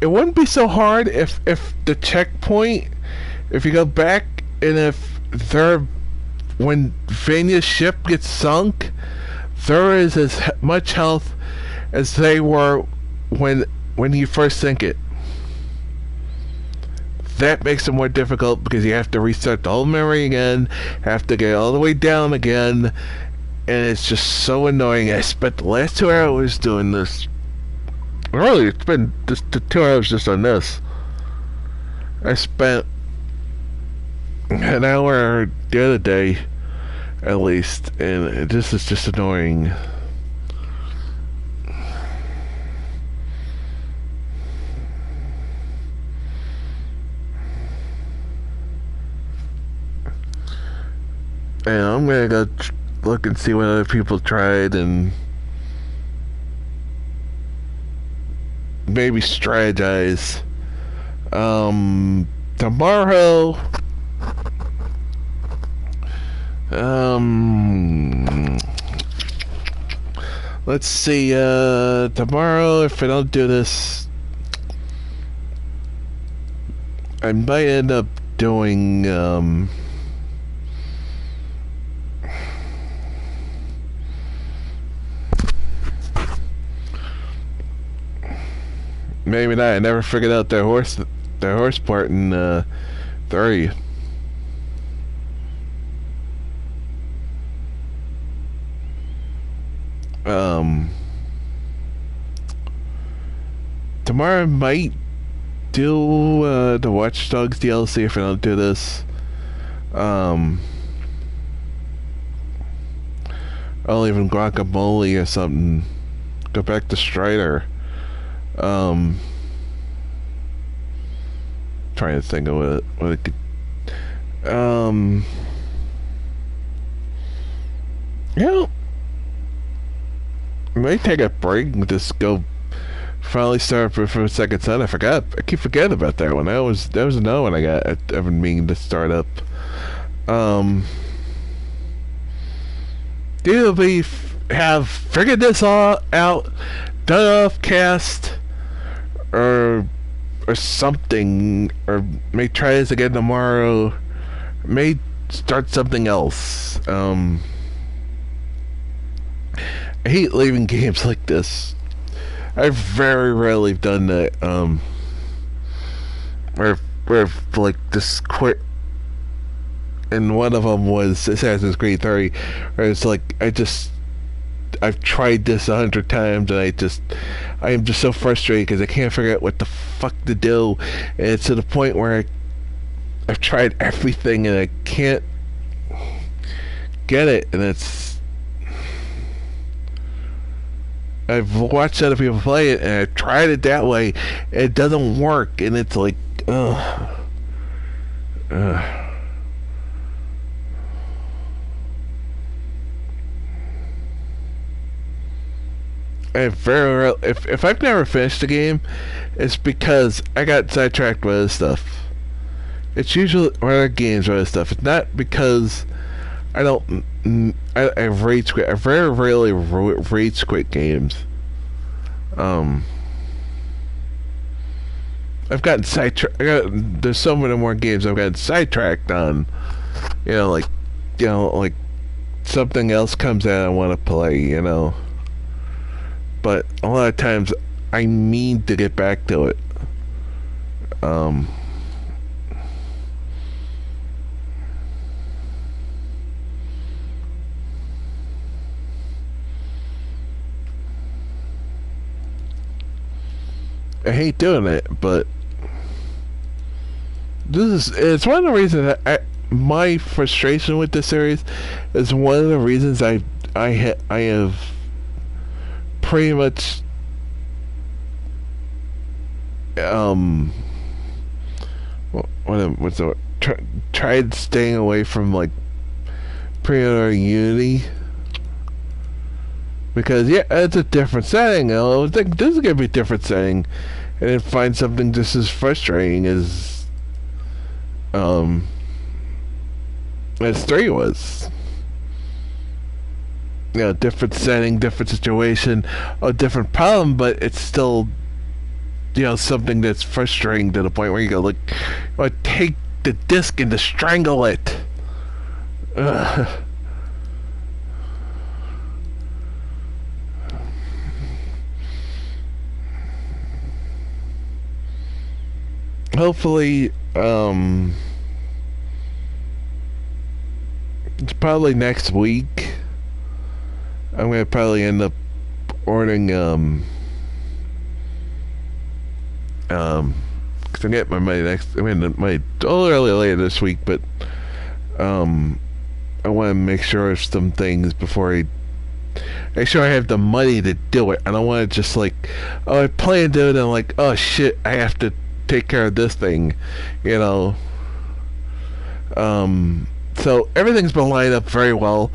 it wouldn't be so hard if the checkpoint, if you go back and if they're when Vanya's ship gets sunk, there is as much health as they were when you first sink it. That makes it more difficult because you have to restart the whole memory again, have to get all the way down again, and it's just so annoying. I spent the last 2 hours doing this. Really, it's been just 2 hours just on this. I spent an hour the other day, at least, and this is just annoying. And I'm gonna go look and see what other people tried and maybe strategize. Tomorrow, let's see, tomorrow, if I don't do this, I might end up doing, maybe not. I never figured out their horse part in 3. Tomorrow I might do the Watch Dogs DLC if I don't do this. I'll even Guacamole or something. Go back to Strider. Trying to think of what it could. You know, I might take a break and just go finally start for Second Son. I forgot. I keep forgetting about that one. That was another one I've been meaning to start up. Either we have figured this all out, done off cast, or something, or may try this again tomorrow, may start something else. I hate leaving games like this. I've very rarely done that, where I've, like, just quit. And one of them was Assassin's Creed 3, where it's like, I've tried this 100 times, and I am just so frustrated because I can't figure out what the fuck to do, and it's to the point where I've tried everything and I can't get it, and I've watched other people play it, and I've tried it that way, and it doesn't work, and it's like, ugh. If I've never finished a game, it's because I got sidetracked by other stuff. It's usually other games or other stuff. It's not because I rage quit. I very rarely rage quit games. I've gotten sidetracked. There's so many more games I've gotten sidetracked on. Like something else comes out I want to play. But a lot of times I mean to get back to it. I hate doing it, but it's one of the reasons my frustration with this series is one of the reasons I have pretty much tried staying away from like pre-order Unity, because it's a different setting. I think this is gonna be a different setting, and then find something just as frustrating as 3 was. Different setting, different situation, a different problem, but it's still something that's frustrating to the point where you go like, take the disc and to strangle it. Ugh. Hopefully, it's probably next week. I'm gonna probably end up ordering because I get my money next. I mean, my a little early later this week, but I want to make sure of some things before I make sure I have the money to do it. I don't want to just like, I plan to do it and I'm like, oh shit, I have to take care of this thing, you know. So everything's been lined up very well.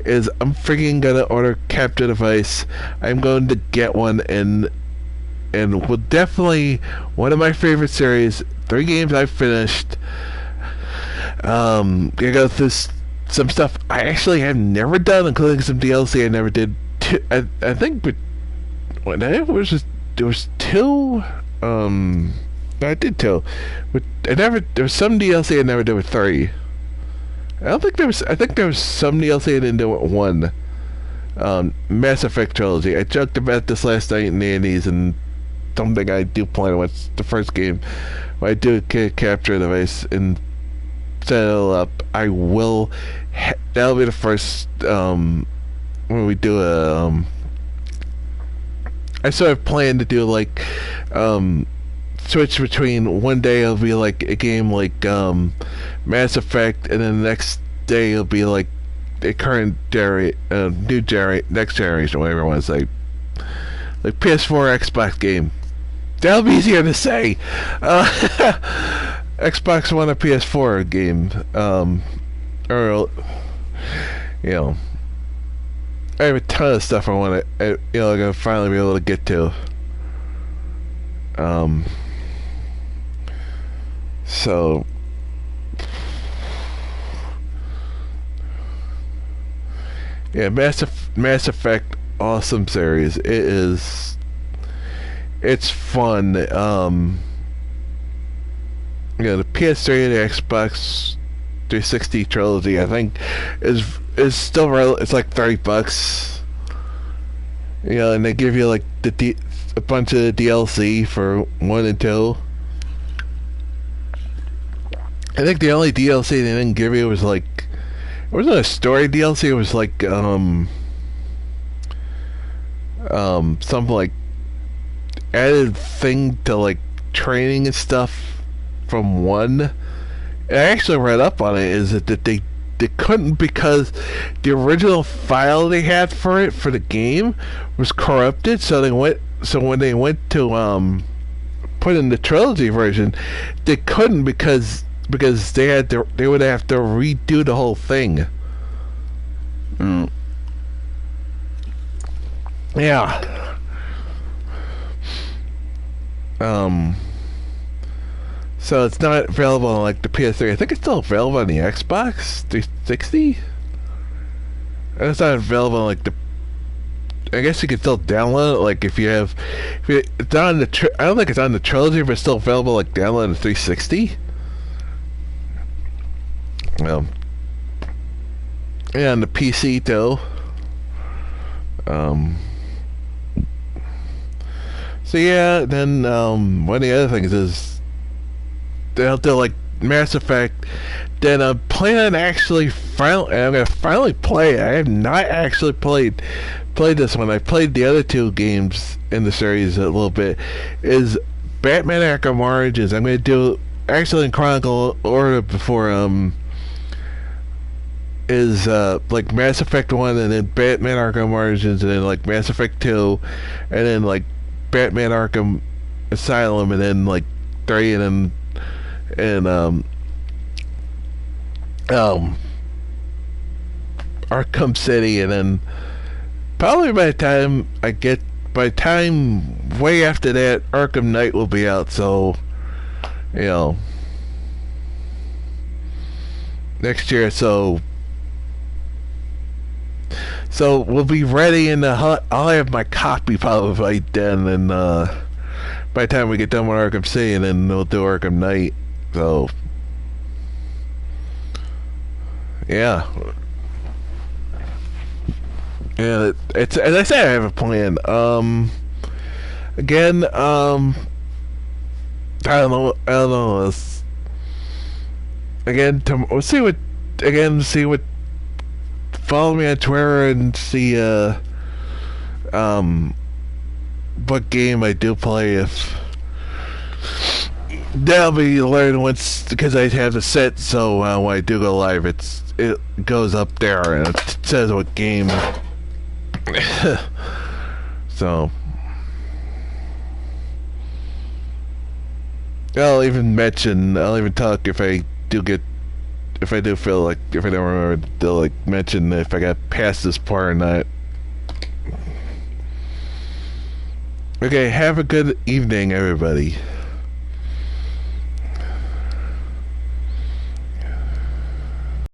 I'm freaking gonna order Capture Device. I'm going to get one and will definitely one of my favorite series. 3 games I've finished. Gonna go through some stuff I actually have never done, including some DLC I never did. I think, but when there was 2. I did 2, but there was some DLC I never did with 3. I think there was some DLC I didn't do with 1. Mass Effect Trilogy. I joked about this last night in Andy's, and something I do plan on the first game. When I do Capture Device and set it up, I will. That'll be the first when we do a. I sort of plan to do like switch between one day it'll be like a game like Mass Effect, and then the next day it'll be like a current next generation, whatever I want to say, like PS4, Xbox game. That'll be easier to say. Xbox One or PS4 game, or I have a ton of stuff I want to, I'm gonna finally be able to get to. So yeah, Mass Effect, awesome series. It's fun. The PS3 and the Xbox 360 trilogy, I think, is still it's like $30. And they give you like a bunch of DLC for 1 and 2. I think the only DLC they didn't give you was like, it wasn't a story DLC. It was like some like added thing to like training and stuff from 1. And I actually read up on it. Is that they couldn't, because the original file they had for the game was corrupted. So when they went to put in the trilogy version, they couldn't because they would have to redo the whole thing. Yeah. So it's not available on like the PS3. I think it's still available on the Xbox 360. And it's not available on like the. I guess you can still download it. Like if it's not on the. I don't think it's on the trilogy, but it's still available like download on the 360. Well, yeah, on the PC too. So yeah, then one of the other things is they'll do like Mass Effect. Then I'm planning I'm gonna finally play it. I have not actually played this one. I played the other 2 games in the series a little bit. Is Batman Arkham Origins. I'm gonna do actually in chronicle order before is like Mass Effect 1, and then Batman Arkham Origins, and then like Mass Effect 2, and then like Batman Arkham Asylum, and then like 3, and Arkham City, and then probably by the time way after that, Arkham Knight will be out. So next year, so we'll be ready in the hunt. I'll have my copy probably by then, and by the time we get done with Arkham City, and then we'll do Arkham Knight. So, yeah. Yeah, it's as I said, I have a plan. Again, I don't know. Again, we'll see what. Again, see what. Follow me on Twitter and see what game I do play. If that'll be learned once, because I have the set, so when I do go live, it goes up there and it says what game. So I'll even talk if I do feel like, if I don't remember to like mention if I got past this part or not. Okay, have a good evening, everybody.